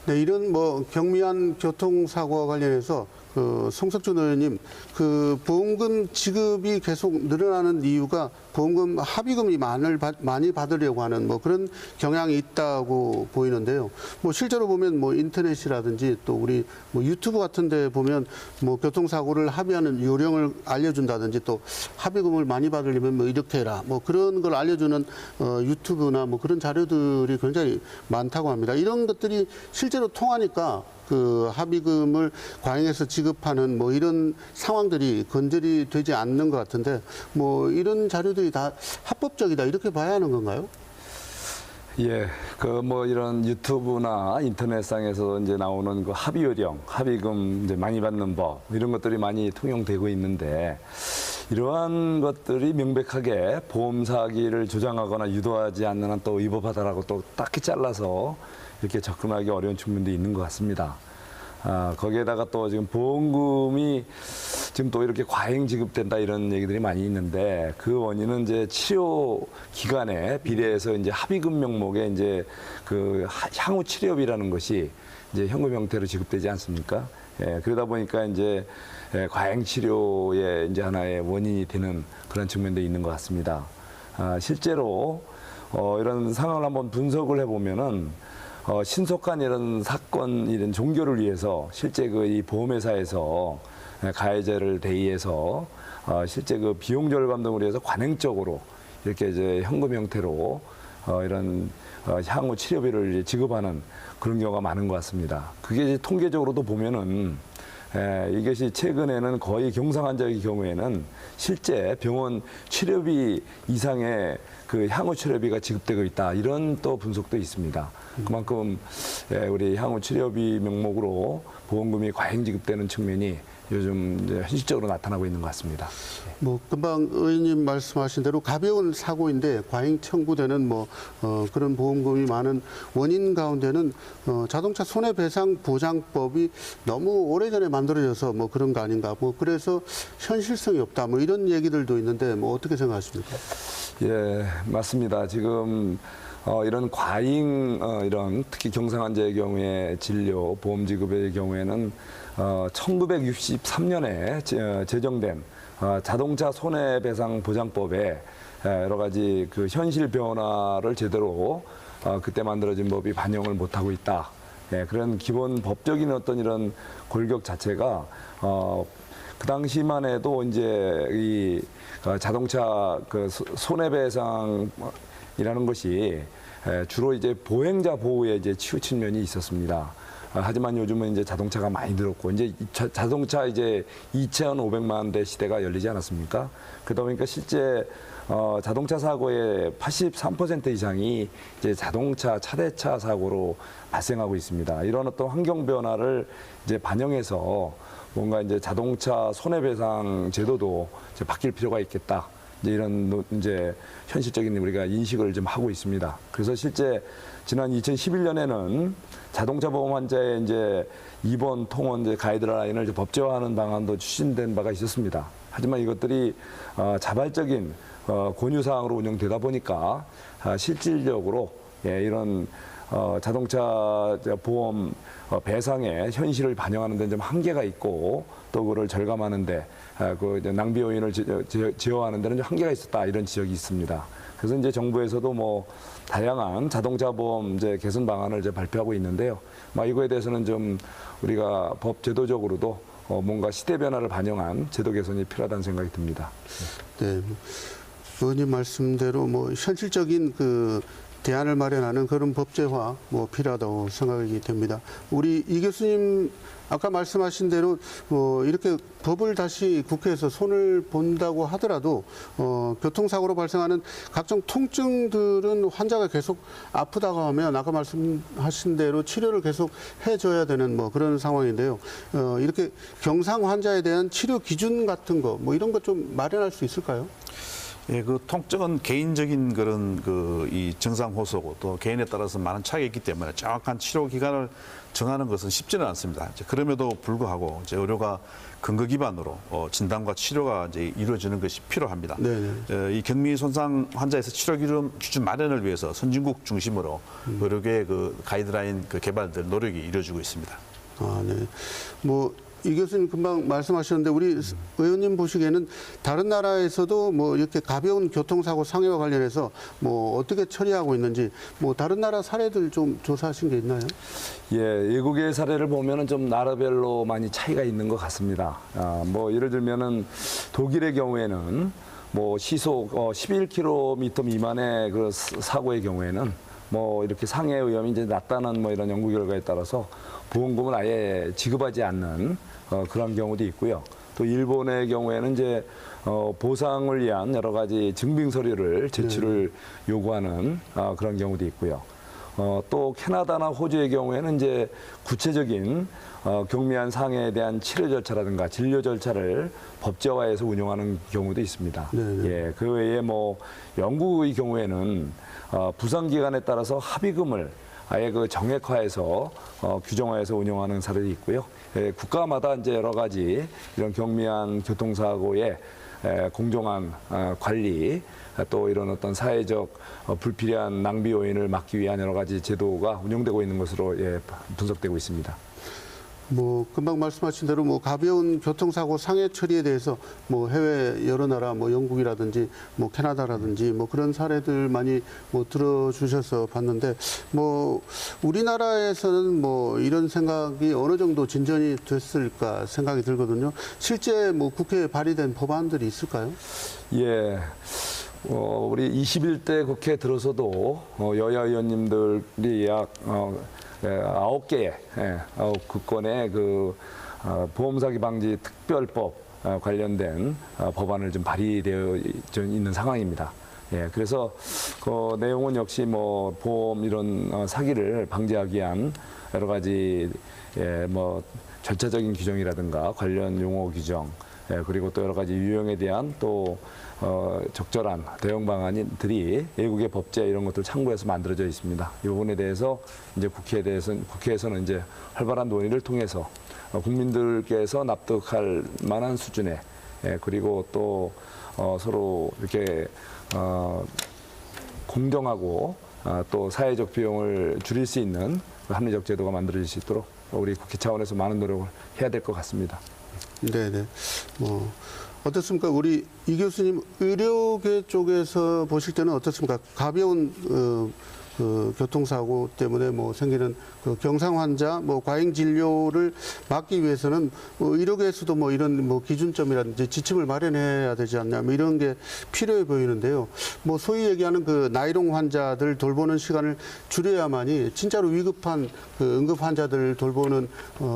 네, 이런 뭐 경미한 교통사고와 관련해서 송석준 의원님, 그 보험금 지급이 계속 늘어나는 이유가 보험금 합의금이 많이 받으려고 하는 뭐 그런 경향이 있다고 보이는데요. 뭐 실제로 보면 뭐 인터넷이라든지 또 우리 뭐 유튜브 같은 데 보면 뭐 교통사고를 합의하는 요령을 알려준다든지 또 합의금을 많이 받으려면 뭐 이렇게 해라 뭐 그런 걸 알려주는 유튜브나 뭐 그런 자료들이 굉장히 많다고 합니다. 이런 것들이 실제로 통하니까 그 합의금을 과잉해서 지급하는 뭐 이런 상황들이 건절이 되지 않는 것 같은데 뭐 이런 자료들이 다 합법적이다 이렇게 봐야 하는 건가요? 예, 그 뭐 이런 유튜브나 인터넷상에서 이제 나오는 그 합의 요령, 합의금 이제 많이 받는 법 이런 것들이 많이 통용되고 있는데 이러한 것들이 명백하게 보험 사기를 조장하거나 유도하지 않는 한 또 위법하다라고 또 딱히 잘라서 이렇게 접근하기 어려운 측면도 있는 것 같습니다. 거기에다가 또 지금 보험금이 지금 또 이렇게 과잉 지급된다 이런 얘기들이 많이 있는데 그 원인은 이제 치료 기간에 비례해서 이제 합의금 명목에 이제 그 향후 치료비라는 것이 이제 현금 형태로 지급되지 않습니까? 예, 그러다 보니까 이제 과잉 치료의 이제 하나의 원인이 되는 그런 측면도 있는 것 같습니다. 실제로 이런 상황을 한번 분석을 해보면은 신속한 이런 사건, 이런 종결을 위해서 실제 그 이 보험회사에서 가해자를 대의해서 실제 그 비용 절감 등을 위해서 관행적으로 이렇게 이제 현금 형태로 이런 향후 치료비를 지급하는 그런 경우가 많은 것 같습니다. 그게 이제 통계적으로도 보면은 이것이 최근에는 거의 경상 환자의 경우에는 실제 병원 치료비 이상의 그 향후 치료비가 지급되고 있다 이런 또 분석도 있습니다. 그만큼 우리 향후 치료비 명목으로 보험금이 과잉 지급되는 측면이 요즘 이제 현실적으로 나타나고 있는 것 같습니다. 뭐 금방 의원님 말씀하신 대로 가벼운 사고인데 과잉 청구되는 뭐 그런 보험금이 많은 원인 가운데는 자동차 손해배상 보장법이 너무 오래전에 만들어져서 뭐 그런 거 아닌가 뭐 그래서 현실성이 없다 뭐 이런 얘기들도 있는데 뭐 어떻게 생각하십니까? 예, 맞습니다. 지금 이런 과잉 이런 특히 경상 환자의 경우에 진료 보험 지급의 경우에는 1963년에 제정된 자동차 손해배상 보장법에 여러 가지 그 현실 변화를 제대로 그때 만들어진 법이 반영을 못하고 있다. 예, 그런 기본 법적인 어떤 이런 골격 자체가 그 당시만 해도 이제 이 자동차 그 손해배상이라는 것이 주로 이제 보행자 보호에 이제 치우친 면이 있었습니다. 하지만 요즘은 이제 자동차가 많이 늘었고 이제 자동차 이제 2,500만 대 시대가 열리지 않았습니까? 그러다 보니까 실제 자동차 사고의 83% 이상이 이제 자동차 차대차 사고로 발생하고 있습니다. 이런 어떤 환경 변화를 이제 반영해서 뭔가 이제 자동차 손해배상 제도도 이제 바뀔 필요가 있겠다. 이제 이런 이제 현실적인 우리가 인식을 좀 하고 있습니다. 그래서 실제 지난 2011년에는 자동차 보험 환자의 이제 입원 통원 이제 가이드라인을 이제 법제화하는 방안도 추진된 바가 있었습니다. 하지만 이것들이 자발적인 권유 사항으로 운영되다 보니까 실질적으로 이런 자동차 보험 배상의 현실을 반영하는 데는 좀 한계가 있고 또 그걸 절감하는데 그 낭비 요인을 제어하는 데는 좀 한계가 있었다 이런 지적이 있습니다. 그래서 이제 정부에서도 뭐 다양한 자동차 보험 이제 개선 방안을 이제 발표하고 있는데요. 이거에 대해서는 좀 우리가 법 제도적으로도 뭔가 시대 변화를 반영한 제도 개선이 필요하다는 생각이 듭니다. 네, 의원님 말씀대로 뭐 현실적인 그 대안을 마련하는 그런 법제화 뭐 필요하다고 생각이 됩니다. 우리 이 교수님 아까 말씀하신 대로 이렇게 법을 다시 국회에서 손을 본다고 하더라도 교통사고로 발생하는 각종 통증들은 환자가 계속 아프다고 하면 아까 말씀하신 대로 치료를 계속 해줘야 되는 뭐 그런 상황인데요. 이렇게 경상 환자에 대한 치료 기준 같은 거 뭐 이런 것 좀 마련할 수 있을까요? 예, 그 통증은 개인적인 그런 이 증상 호소고 또 개인에 따라서 많은 차이가 있기 때문에 정확한 치료 기간을 정하는 것은 쉽지는 않습니다. 그럼에도 불구하고 이제 의료가 근거 기반으로 진단과 치료가 이제 이루어지는 것이 필요합니다. 이 경미 손상 환자에서 치료 기준 마련을 위해서 선진국 중심으로 의료계의 그 가이드라인 그 개발들 노력이 이루어지고 있습니다. 네. 뭐 이 교수님 금방 말씀하셨는데 우리 의원님 보시기에는 다른 나라에서도 뭐 이렇게 가벼운 교통사고 상해와 관련해서 뭐 어떻게 처리하고 있는지 뭐 다른 나라 사례들 좀 조사하신 게 있나요? 예, 외국의 사례를 보면은 좀 나라별로 많이 차이가 있는 것 같습니다. 뭐 예를 들면은 독일의 경우에는 뭐 시속 11km 미만의 그 사고의 경우에는 뭐 이렇게 상해 위험이 이제 낮다는 뭐 이런 연구 결과에 따라서 보험금을 아예 지급하지 않는 그런 경우도 있고요. 또 일본의 경우에는 이제 보상을 위한 여러 가지 증빙 서류를 제출을 요구하는 그런 경우도 있고요. 또 캐나다나 호주의 경우에는 이제 구체적인 경미한 상해에 대한 치료 절차라든가 진료 절차를 법제화해서 운영하는 경우도 있습니다. 네네. 예, 그 외에 뭐 영국의 경우에는 부상 기간에 따라서 합의금을 아예 그 정액화해서 규정화해서 운영하는 사례도 있고요. 예, 국가마다 이제 여러 가지 이런 경미한 교통사고의 공정한 관리, 또 이런 어떤 사회적 불필요한 낭비 요인을 막기 위한 여러 가지 제도가 운영되고 있는 것으로 분석되고 있습니다. 뭐 금방 말씀하신 대로 뭐 가벼운 교통사고 상해 처리에 대해서 뭐 해외 여러 나라 뭐 영국이라든지 뭐 캐나다라든지 뭐 그런 사례들 많이 뭐 들어주셔서 봤는데 뭐 우리나라에서는 뭐 이런 생각이 어느 정도 진전이 됐을까 생각이 들거든요. 실제 뭐 국회에 발의된 법안들이 있을까요? 예. 우리 21대 국회에 들어서도 여야 의원님들이 약 9개의 국권의 그 보험사기 방지 특별법 관련된 법안을 좀 발의되어 있는 상황입니다. 예, 그래서 그 내용은 역시 뭐 보험 이런 사기를 방지하기 위한 여러 가지 뭐 절차적인 규정이라든가 관련 용어 규정, 그리고 또 여러 가지 유형에 대한 또 적절한 대응 방안들이 외국의 법제 이런 것들 참고해서 만들어져 있습니다. 이 부분에 대해서 이제 국회에서는 이제 활발한 논의를 통해서 국민들께서 납득할 만한 수준의 그리고 또 서로 이렇게 공정하고 또 사회적 비용을 줄일 수 있는 합리적 제도가 만들어질 수 있도록 우리 국회 차원에서 많은 노력을 해야 될 것 같습니다. 네네. 뭐 어떻습니까? 우리 이 교수님 의료계 쪽에서 보실 때는 어떻습니까? 가벼운 그 교통사고 때문에 뭐 생기는 그 경상 환자 뭐 과잉 진료를 막기 위해서는 뭐 의료계에서도 뭐 이런 뭐 기준점이라든지 지침을 마련해야 되지 않냐 뭐 이런 게 필요해 보이는데요. 뭐 소위 얘기하는 그 나이롱 환자들 돌보는 시간을 줄여야만이 진짜로 위급한 그 응급 환자들 돌보는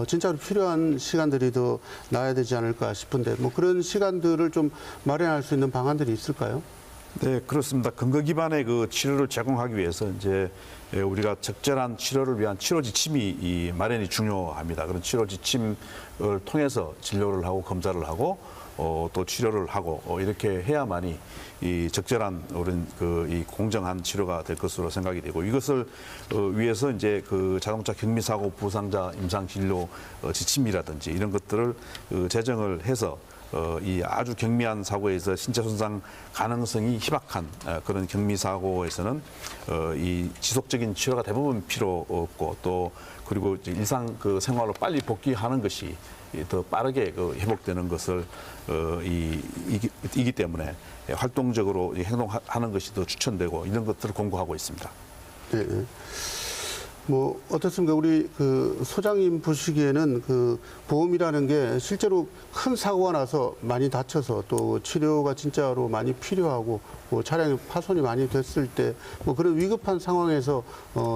진짜로 필요한 시간들이 더 나야 되지 않을까 싶은데 뭐 그런 시간들을 좀 마련할 수 있는 방안들이 있을까요? 네, 그렇습니다. 근거 기반의 그 치료를 제공하기 위해서 이제 우리가 적절한 치료를 위한 치료 지침이 마련이 중요합니다. 그런 치료 지침을 통해서 진료를 하고 검사를 하고 또 치료를 하고 이렇게 해야만이 이 적절한 이 공정한 치료가 될 것으로 생각이 되고 이것을 위해서 이제 그 자동차 경미 사고 부상자 임상 진료 지침이라든지 이런 것들을 제정을 해서 이 아주 경미한 사고에서 신체 손상 가능성이 희박한 그런 경미 사고에서는 이 지속적인 치료가 대부분 필요 없고 또 그리고 일상 그 생활로 빨리 복귀하는 것이 더 빠르게 회복되는 것을 이기 때문에 활동적으로 행동하는 것이 더 추천되고 이런 것들을 권고하고 있습니다. 네. 뭐 어떻습니까? 우리 그 소장님 보시기에는 그 보험이라는 게 실제로 큰 사고가 나서 많이 다쳐서 또 치료가 진짜로 많이 필요하고 뭐 차량에 파손이 많이 됐을 때 뭐 그런 위급한 상황에서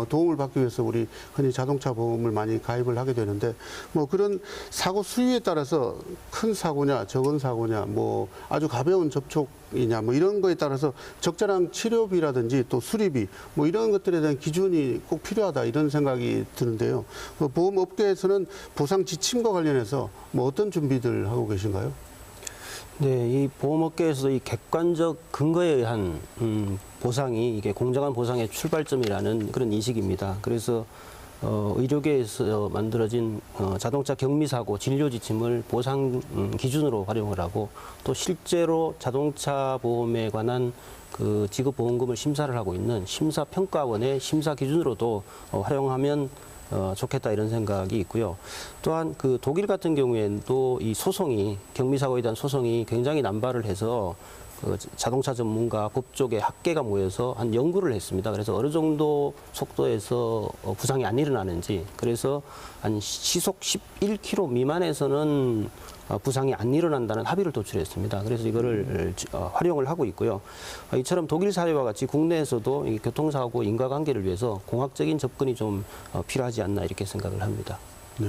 도움을 받기 위해서 우리 흔히 자동차 보험을 많이 가입을 하게 되는데 뭐 그런 사고 수위에 따라서 큰 사고냐 적은 사고냐 뭐 아주 가벼운 접촉이냐 뭐 이런 거에 따라서 적절한 치료비라든지 또 수리비 뭐 이런 것들에 대한 기준이 꼭 필요하다 이런 생각이 드는데요. 보험업계에서는 보상 지침과 관련해서 뭐 어떤 준비들 하고 계신가요? 네, 이 보험업계에서 이 객관적 근거에 의한 보상이 이게 공정한 보상의 출발점이라는 그런 인식입니다. 그래서 의료계에서 만들어진 자동차 경미사고 진료 지침을 보상 기준으로 활용을 하고 또 실제로 자동차 보험에 관한 그 지급 보험금을 심사를 하고 있는 심사평가원의 심사 기준으로도 활용하면 좋겠다 이런 생각이 있고요. 또한 그 독일 같은 경우에도 이 소송이 경미 사고에 대한 소송이 굉장히 난발을 해서 그 자동차 전문가 법조계 학계가 모여서 한 연구를 했습니다. 그래서 어느 정도 속도에서 부상이 안 일어나는지, 그래서 한 시속 11km 미만에서는 부상이 안 일어난다는 합의를 도출했습니다. 그래서 이거를 활용을 하고 있고요. 이처럼 독일 사례와 같이 국내에서도 이 교통사고 인과관계를 위해서 공학적인 접근이 좀 필요하지 않나 이렇게 생각을 합니다. 네.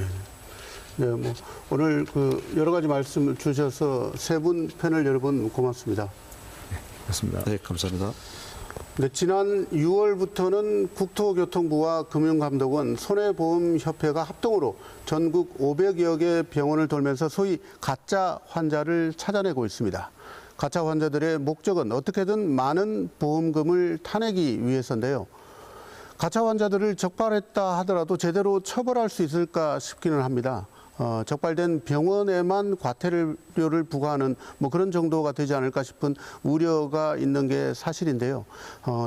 네, 뭐 오늘 그 여러 가지 말씀을 주셔서 세 분 패널 여러분 고맙습니다. 그렇습니다. 네, 감사합니다. 네, 지난 6월부터는 국토교통부와 금융감독원, 손해보험협회가 합동으로 전국 500여 개 병원을 돌면서 소위 가짜 환자를 찾아내고 있습니다. 가짜 환자들의 목적은 어떻게든 많은 보험금을 타내기 위해서인데요. 가짜 환자들을 적발했다 하더라도 제대로 처벌할 수 있을까 싶기는 합니다. 적발된 병원에만 과태료를 부과하는 뭐 그런 정도가 되지 않을까 싶은 우려가 있는 게 사실인데요.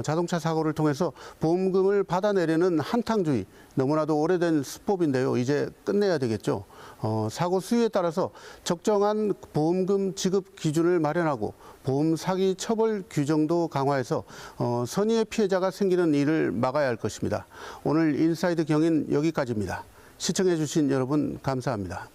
자동차 사고를 통해서 보험금을 받아내려는 한탕주의, 너무나도 오래된 수법인데요. 이제 끝내야 되겠죠. 사고 수위에 따라서 적정한 보험금 지급 기준을 마련하고 보험 사기 처벌 규정도 강화해서 선의의 피해자가 생기는 일을 막아야 할 것입니다. 오늘 인사이드 경인 여기까지입니다. 시청해 주신 여러분 감사합니다.